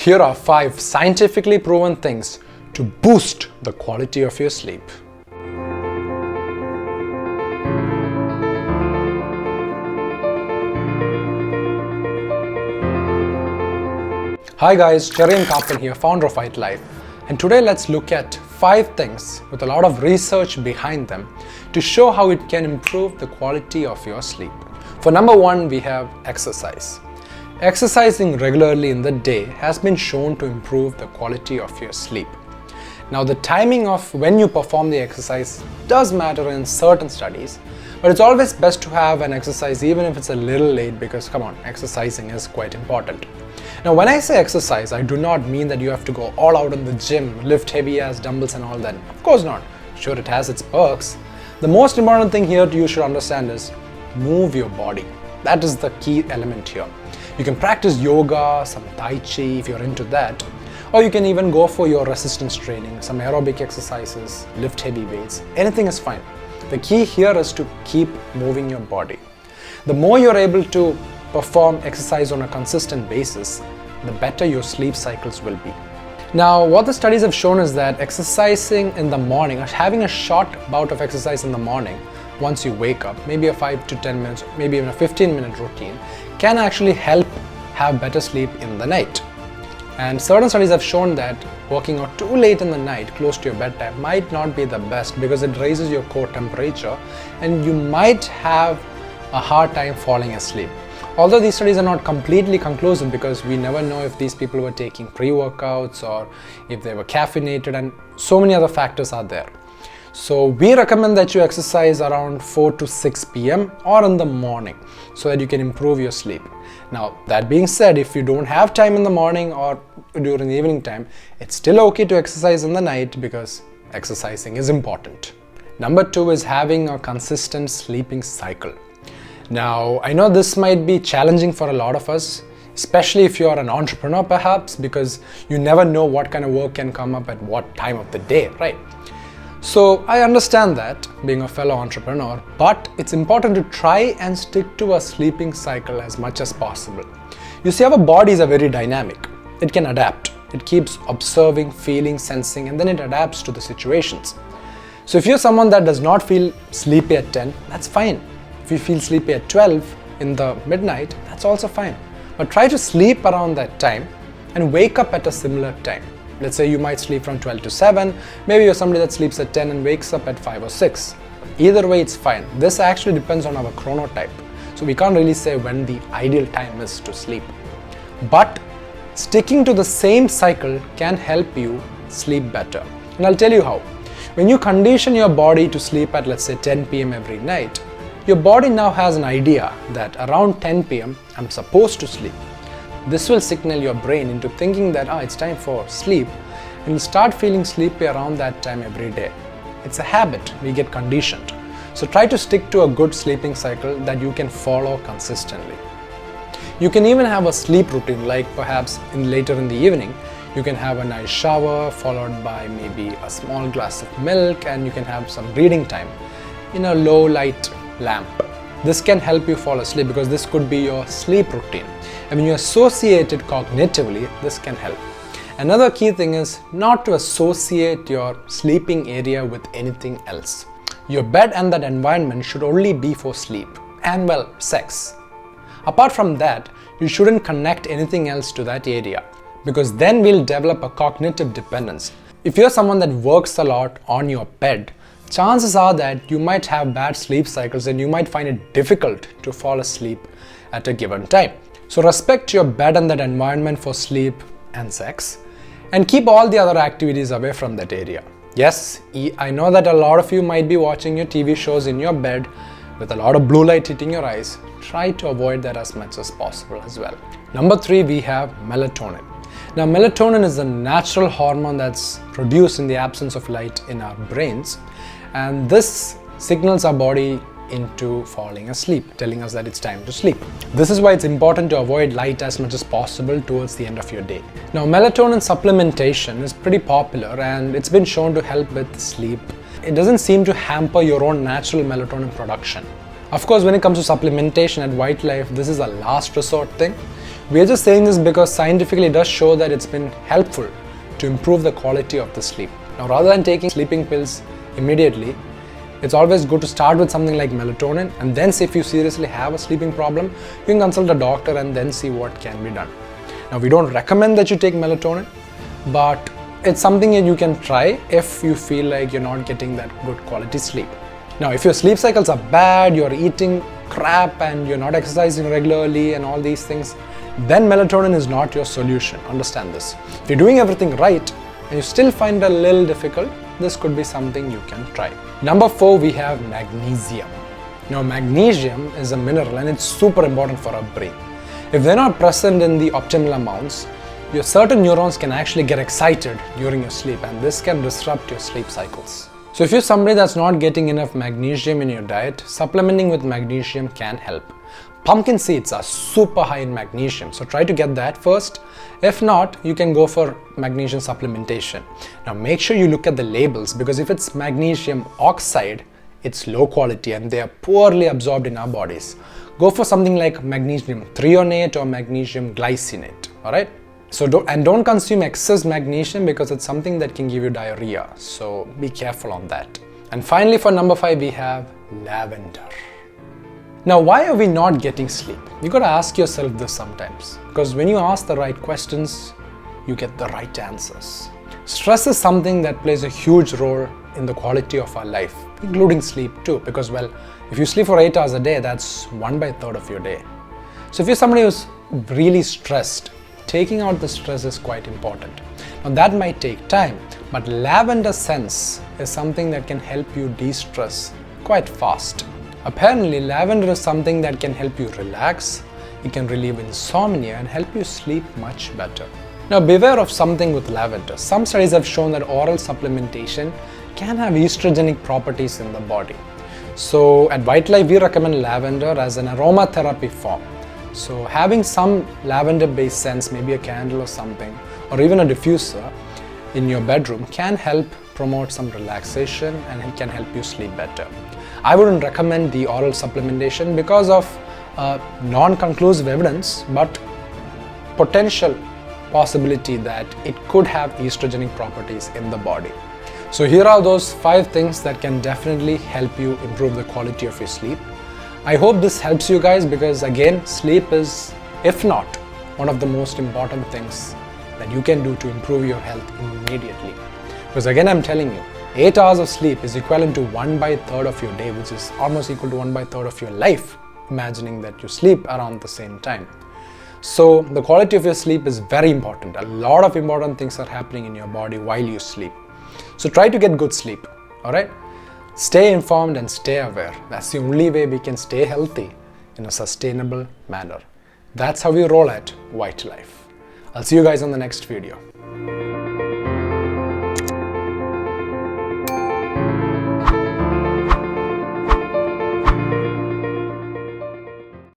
here are 5 scientifically proven things to boost the quality of your sleep. Hi guys, Jerry Carpin here, founder of Ytalife, and today let's look at 5 things with a lot of research behind them to show how it can improve the quality of your sleep. For number 1, we have exercise. Exercising regularly in the day has been shown to improve the quality of your sleep. Now, the timing of when you perform the exercise does matter in certain studies, but it's always best to have an exercise even if it's a little late, because come on, exercising is quite important. Now, when I say exercise, I do not mean that you have to go all out in the gym, lift heavy ass dumbbells and all that. Of course not. Sure, it has its perks. The most important thing here you should understand is move your body. That is the key element here. You can practice yoga, some tai chi if you're into that, or you can even go for your resistance training, some aerobic exercises, lift heavy weights. Anything is fine. The key here is to keep moving your body. The more you're able to perform exercise on a consistent basis, the better your sleep cycles will be. Now, what the studies have shown is that exercising in the morning, or having a short bout of exercise in the morning once you wake up, maybe a 5 to 10 minutes, maybe even a 15-minute routine, can actually help have better sleep in the night. And certain studies have shown that working out too late in the night, close to your bedtime, might not be the best because it raises your core temperature and you might have a hard time falling asleep. Although these studies are not completely conclusive, because we never know if these people were taking pre-workouts or if they were caffeinated, and so many other factors are there. So we recommend that you exercise around 4 to 6 p.m. or in the morning so that you can improve your sleep. Now, that being said, if you don't have time in the morning or during the evening time, it's still okay to exercise in the night because exercising is important. Number 2 is having a consistent sleeping cycle. Now, I know this might be challenging for a lot of us, especially if you are an entrepreneur perhaps, because you never know what kind of work can come up at what time of the day, right? So I understand that, being a fellow entrepreneur, but it's important to try and stick to a sleeping cycle as much as possible. You see, our bodies are very dynamic. It can adapt. It keeps observing, feeling, sensing, and then it adapts to the situations. So if you're someone that does not feel sleepy at 10, that's fine. If you feel sleepy at 12 in the midnight, that's also fine. But try to sleep around that time and wake up at a similar time. Let's say you might sleep from 12 to 7, maybe you're somebody that sleeps at 10 and wakes up at 5 or 6. Either way, it's fine. This actually depends on our chronotype. So we can't really say when the ideal time is to sleep. But sticking to the same cycle can help you sleep better. And I'll tell you how. When you condition your body to sleep at, let's say, 10 p.m. every night, your body now has an idea that around 10 p.m. I'm supposed to sleep. This will signal your brain into thinking that it's time for sleep, and you'll start feeling sleepy around that time every day. It's a habit, we get conditioned. So try to stick to a good sleeping cycle that you can follow consistently. You can even have a sleep routine, like perhaps later in the evening, you can have a nice shower followed by maybe a small glass of milk, and you can have some reading time in a low light lamp. This can help you fall asleep because this could be your sleep routine. And when you associate it cognitively, this can help. Another key thing is not to associate your sleeping area with anything else. Your bed and that environment should only be for sleep and, well, sex. Apart from that, you shouldn't connect anything else to that area, because then we'll develop a cognitive dependence. If you're someone that works a lot on your bed, chances are that you might have bad sleep cycles and you might find it difficult to fall asleep at a given time. So respect your bed and that environment for sleep and sex, and keep all the other activities away from that area. Yes, I know that a lot of you might be watching your TV shows in your bed with a lot of blue light hitting your eyes. Try to avoid that as much as possible as well. Number 3, we have melatonin. Now, melatonin is a natural hormone that's produced in the absence of light in our brains, and this signals our body into falling asleep, telling us that it's time to sleep. This is why it's important to avoid light as much as possible towards the end of your day. Now, melatonin supplementation is pretty popular and it's been shown to help with sleep. It doesn't seem to hamper your own natural melatonin production. Of course, when it comes to supplementation at Ytalife, this is a last resort thing. We are just saying this because scientifically it does show that it's been helpful to improve the quality of the sleep. Now, rather than taking sleeping pills immediately, it's always good to start with something like melatonin, and then see if you seriously have a sleeping problem, you can consult a doctor and then see what can be done. Now, we don't recommend that you take melatonin, but it's something that you can try if you feel like you're not getting that good quality sleep. Now, if your sleep cycles are bad, you're eating crap and you're not exercising regularly and all these things, then melatonin is not your solution. Understand this. If you're doing everything right and you still find it a little difficult, this could be something you can try. Number 4, we have magnesium. Now, magnesium is a mineral and it's super important for our brain. If they're not present in the optimal amounts, your certain neurons can actually get excited during your sleep, and this can disrupt your sleep cycles. So if you're somebody that's not getting enough magnesium in your diet, supplementing with magnesium can help. Pumpkin seeds are super high in magnesium, so try to get that first. If not, you can go for magnesium supplementation. Now make sure you look at the labels, because if it's magnesium oxide, it's low quality and they are poorly absorbed in our bodies. Go for something like magnesium threonate or magnesium glycinate, alright? So don't consume excess magnesium, because it's something that can give you diarrhea, so be careful on that. And finally, for number 5, we have lavender. Now, why are we not getting sleep? You gotta ask yourself this sometimes, because when you ask the right questions, you get the right answers. Stress is something that plays a huge role in the quality of our life, including sleep too, because, well, if you sleep for 8 hours a day, that's 1/3 of your day. So if you're somebody who's really stressed, taking out the stress is quite important. Now that might take time, but lavender scents is something that can help you de-stress quite fast. Apparently, lavender is something that can help you relax, it can relieve insomnia and help you sleep much better. Now beware of something with lavender. Some studies have shown that oral supplementation can have estrogenic properties in the body. So at Ytalife, we recommend lavender as an aromatherapy form. So having some lavender based scents, maybe a candle or something, or even a diffuser in your bedroom can help promote some relaxation and it can help you sleep better. I wouldn't recommend the oral supplementation because of non-conclusive evidence, but potential possibility that it could have estrogenic properties in the body. So here are those 5 things that can definitely help you improve the quality of your sleep. I hope this helps you guys, because again, sleep is, if not one of the most important things that you can do to improve your health immediately. Because again, I'm telling you, 8 hours of sleep is equivalent to 1/3 of your day, which is almost equal to 1/3 of your life, imagining that you sleep around the same time. So the quality of your sleep is very important. A lot of important things are happening in your body while you sleep. So try to get good sleep, alright? Stay informed and stay aware. That's the only way we can stay healthy in a sustainable manner. That's how we roll at Ytalife. I'll see you guys on the next video.